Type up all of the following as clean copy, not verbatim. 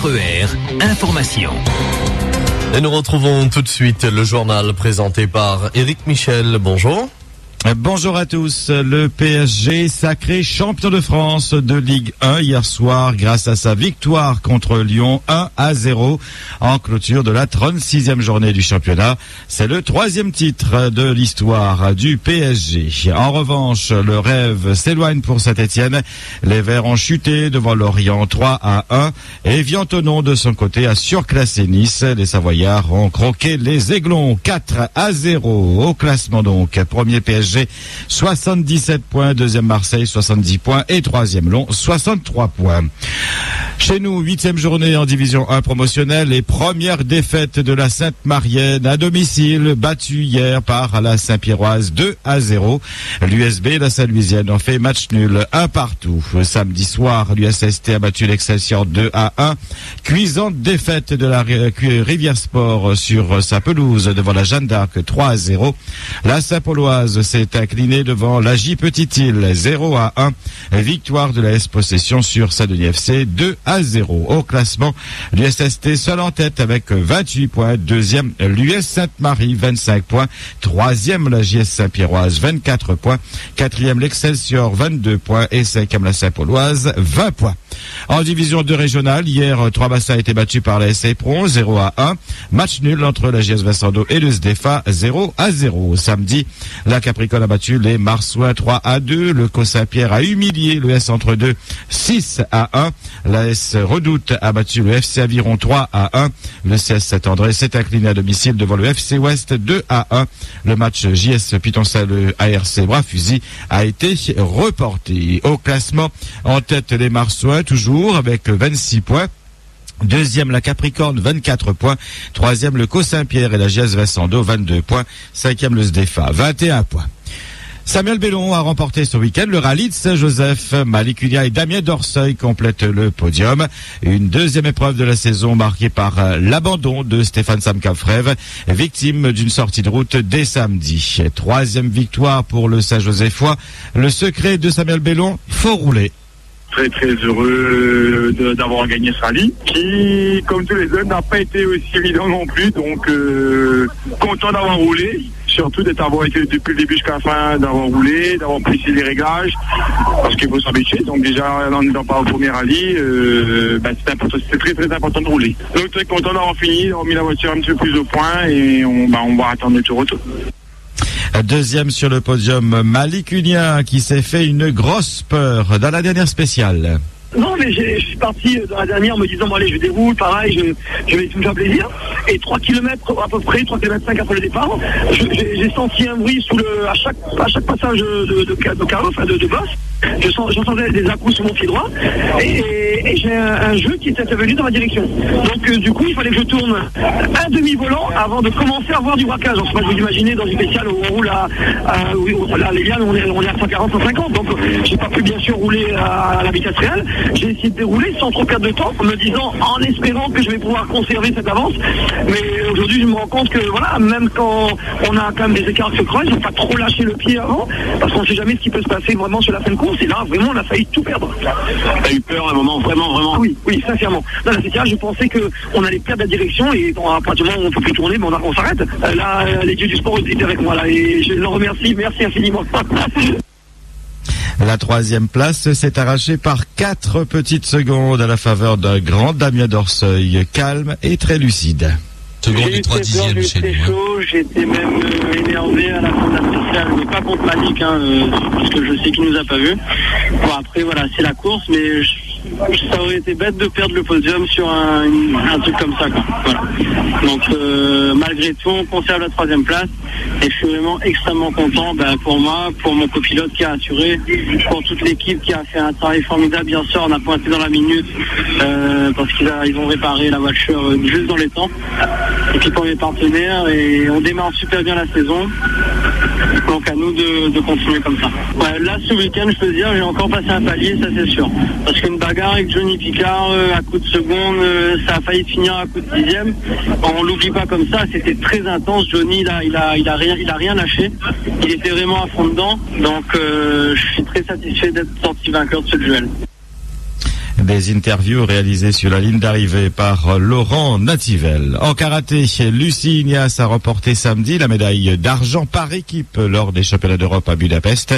RER, information. Et nous retrouvons tout de suite le journal présenté par Éric Michel. Bonjour. Bonjour à tous. Le PSG sacré champion de France de Ligue 1 hier soir grâce à sa victoire contre Lyon 1-0 en clôture de la 36e journée du championnat. C'est le 3e titre de l'histoire du PSG. En revanche, le rêve s'éloigne pour Saint-Etienne. Les Verts ont chuté devant Lorient 3-1 et Viantonon de son côté a surclassé Nice. Les Savoyards ont croqué les Aiglons 4-0 au classement donc. Premier PSG 77 points, deuxième Marseille 70 points et troisième Lyon 63 points. Chez nous, 8e journée en division 1 promotionnelle et première défaite de la Sainte-Marienne à domicile, battue hier par la Saint-Pierroise 2-0. L'USB et la Saint-Louisienne ont fait match nul 1 partout. Samedi soir, l'USST a battu l'Excelsior 2-1. Cuisante défaite de la Rivière Sport sur sa pelouse devant la Jeanne d'Arc 3-0. La Saint-Pauloise s'est inclinée devant la J Petite-Île 0-1. Victoire de la S Possession sur Saint-Denis FC 2-0. Au classement, l'USST seul en tête avec 28 points. Deuxième, l'US Sainte-Marie 25 points. Troisième, la JS Saint-Pierroise 24 points. Quatrième, l'Excelsior 22 points. Et cinquième, la Saint-Pauloise 20 points. En division 2 régionale, hier, Trois-Bassins a été battu par la SA Pron 0-1. Match nul entre la JS Vincendo et le SDFA 0-0. Samedi, la Capricorne a battu les Marsouins 3-2. Le Co-Saint-Pierre a humilié le S entre deux 6-1. La S Redoute a battu le FC Aviron 3-1. Le CS Saint-André s'est incliné à domicile devant le FC Ouest 2-1. Le match JS Pitoncelle ARC Bras-Fusil a été reporté. Au classement, en tête les Marsouins toujours avec 26 points. Deuxième, la Capricorne, 24 points. Troisième, le Co-Saint-Pierre et la JS Vincendo, 22 points. Cinquième, le SDFA, 21 points. Samuel Bellon a remporté ce week-end le rallye de Saint-Joseph. Malik Unia et Damien Dorseuil complètent le podium. Une deuxième épreuve de la saison marquée par l'abandon de Stéphane Samkafrev, victime d'une sortie de route dès samedi. Troisième victoire pour le Saint-Josephois. Le secret de Samuel Bellon, faut rouler. Très très heureux d'avoir gagné ce rallye qui, comme tous les autres, n'a pas été aussi évident non plus, donc content d'avoir roulé, surtout d'avoir été depuis le début jusqu'à la fin, d'avoir roulé, d'avoir précisé les réglages, parce qu'il faut s'habituer. Donc déjà en n'étant pas au premier rallye, c'était très très important de rouler. Donc très content d'avoir fini, d'avoir mis la voiture un petit peu plus au point et on va attendre le retour. Deuxième sur le podium, Malik Unia qui s'est fait une grosse peur dans la dernière spéciale. Non, mais je suis parti dans la dernière en me disant, bon allez, je déroule, pareil, je vais tout me faire plaisir. Et 3 km à peu près, 3 km 5 après le départ, j'ai senti un bruit à chaque passage de carreau, enfin de bosse. J'entendais des à-coups sur mon pied droit et j'ai un jeu qui était venu dans ma direction. Donc du coup, il fallait que je tourne un demi-volant avant de commencer à avoir du braquage. Alors, vous imaginez dans une spéciale où on roule à les lianes, on est à 140, 150. Donc j'ai pas pu bien sûr rouler à la vitesse réelle. J'ai essayé de dérouler sans trop perdre de temps, en me disant, en espérant que je vais pouvoir conserver cette avance. Mais aujourd'hui, je me rends compte que voilà, même quand on a quand même des écarts qui se creusent, il ne faut pas trop lâcher le pied avant, parce qu'on ne sait jamais ce qui peut se passer vraiment sur la fin de course. Et là, vraiment, on a failli tout perdre. T'as eu peur à un moment, vraiment? Oui, sincèrement. Dans la CTA, je pensais qu'on allait perdre la direction et à partir du moment où on ne peut plus tourner, on s'arrête. Là, les dieux du sport étaient avec moi là, et je leur remercie, merci infiniment. La troisième place s'est arrachée par 4 petites secondes à la faveur d'un grand Damien Dorseuil, calme et très lucide. Seconde et 3 dixièmes chez nous. Chaud, j'étais même énervé à la fin de la spéciale, mais pas contre Malik, parce que je sais qu'il nous a pas vus. Bon après voilà, c'est la course, mais ça aurait été bête de perdre le podium sur un truc comme ça, quoi. Voilà. Donc malgré tout, on conserve la 3e place et je suis vraiment extrêmement content pour moi, pour mon copilote qui a assuré, pour toute l'équipe qui a fait un travail formidable. Bien sûr, on a pointé dans la minute parce qu'ils ont réparé la voiture juste dans les temps. Et puis pour mes partenaires, et on démarre super bien la saison. Donc à nous de continuer comme ça. Ouais, là ce week-end, je peux dire, j'ai encore passé un palier, ça c'est sûr. Parce qu'une bagarre avec Johnny Picard à coup de seconde, ça a failli finir à coup de 10e. On l'oublie pas comme ça, c'était très intense. Johnny, il a rien lâché. Il était vraiment à fond dedans. Donc je suis très satisfait d'être sorti vainqueur de ce duel. Des interviews réalisées sur la ligne d'arrivée par Laurent Nativel. En karaté, Lucie Ignace a remporté samedi la médaille d'argent par équipe lors des championnats d'Europe à Budapest.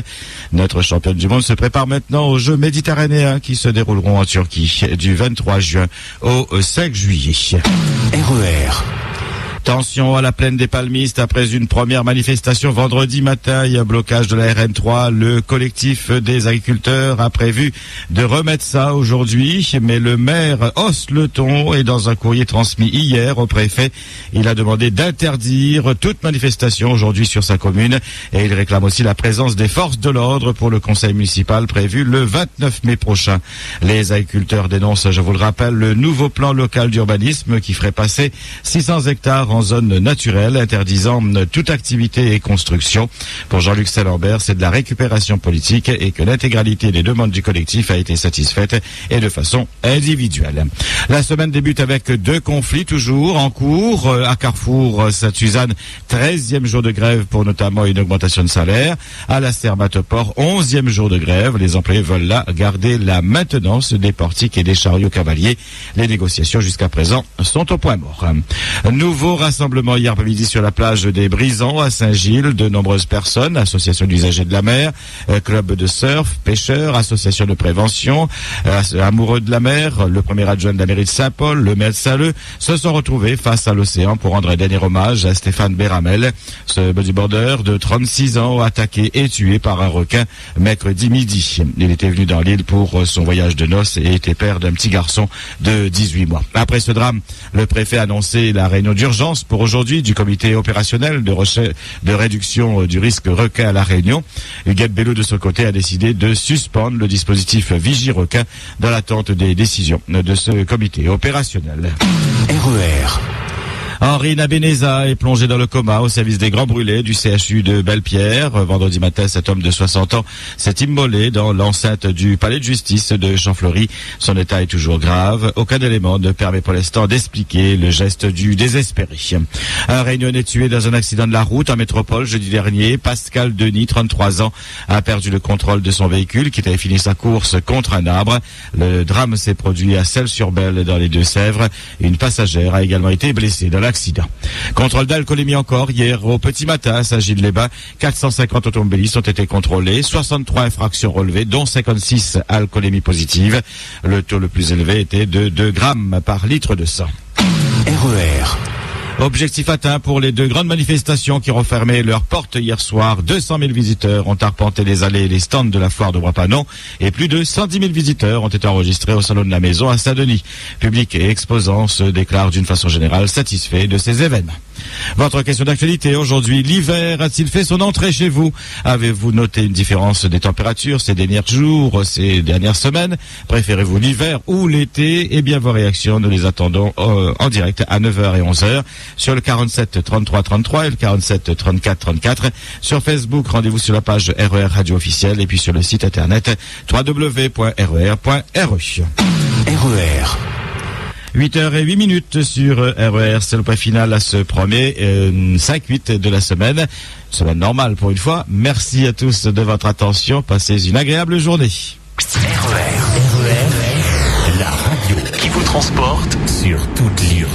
Notre championne du monde se prépare maintenant aux Jeux méditerranéens qui se dérouleront en Turquie du 23 juin au 5 juillet. RER. Tension à la plaine des Palmistes après une première manifestation vendredi matin. Il y a un blocage de la RN3. Le collectif des agriculteurs a prévu de remettre ça aujourd'hui, mais le maire hausse le ton et dans un courrier transmis hier au préfet, il a demandé d'interdire toute manifestation aujourd'hui sur sa commune et il réclame aussi la présence des forces de l'ordre pour le conseil municipal prévu le 29 mai prochain. Les agriculteurs dénoncent, je vous le rappelle, le nouveau plan local d'urbanisme qui ferait passer 600 hectares en zone naturelle, interdisant toute activité et construction. Pour Jean-Luc Saint-Lambert, c'est de la récupération politique et que l'intégralité des demandes du collectif a été satisfaite et de façon individuelle. La semaine débute avec 2 conflits toujours en cours. À Carrefour Sainte-Suzanne, 13e jour de grève pour notamment une augmentation de salaire. À la Sermatoport, 11e jour de grève. Les employés veulent là garder la maintenance des portiques et des chariots cavaliers. Les négociations jusqu'à présent sont au point mort. Nouveau rassemblement hier après-midi sur la plage des Brisants à Saint-Gilles. De nombreuses personnes, associations d'usagers de la mer, club de surf, pêcheurs, associations de prévention, amoureux de la mer, le premier adjoint de la mairie de Saint-Paul, le maire de Saint-Leu, se sont retrouvés face à l'océan pour rendre un dernier hommage à Stéphane Béramel, ce bodyboarder de 36 ans attaqué et tué par un requin mercredi midi. Il était venu dans l'île pour son voyage de noces et était père d'un petit garçon de 18 mois. Après ce drame, le préfet a annoncé la réunion d'urgence pour aujourd'hui du comité opérationnel de réduction du risque requin à La Réunion. Huguette Bello, de son côté, a décidé de suspendre le dispositif Vigie-Requin dans l'attente des décisions de ce comité opérationnel. RER. Henri Nabeneza est plongé dans le coma au service des grands brûlés du CHU de Belle-Pierre. Vendredi matin, cet homme de 60 ans s'est immolé dans l'enceinte du palais de justice de Champfleury. Son état est toujours grave. Aucun élément ne permet pour l'instant d'expliquer le geste du désespéré. Un Réunionnais tué dans un accident de la route en métropole jeudi dernier. Pascal Denis, 33 ans, a perdu le contrôle de son véhicule qui avait fini sa course contre un arbre. Le drame s'est produit à Celles-sur-Belle dans les Deux-Sèvres. Une passagère a également été blessée dans l'accident. Contrôle d'alcoolémie encore hier au petit matin à Saint-Gilles-les-Bains. 450 automobilistes ont été contrôlés, 63 infractions relevées, dont 56 alcoolémie positive. Le taux le plus élevé était de 2 grammes par litre de sang. RER. Objectif atteint pour les 2 grandes manifestations qui ont fermé leurs portes hier soir. 200 000 visiteurs ont arpenté les allées et les stands de la foire de Bois-Panon et plus de 110 000 visiteurs ont été enregistrés au salon de la Maison à Saint-Denis. Public et exposants se déclarent d'une façon générale satisfaits de ces événements. Votre question d'actualité aujourd'hui, l'hiver a-t-il fait son entrée chez vous? Avez-vous noté une différence des températures ces derniers jours, ces dernières semaines? Préférez-vous l'hiver ou l'été? Eh bien, vos réactions, nous les attendons en direct à 9h et 11h sur le 47 33 33 et le 47 34 34. Sur Facebook, rendez-vous sur la page RER Radio officielle et puis sur le site internet www.rer.re. RER. 8h08 sur RER, c'est le point final à ce premier 5-8 de la semaine. Semaine normale pour une fois. Merci à tous de votre attention. Passez une agréable journée. RER, la radio qui vous transporte sur toute l'île.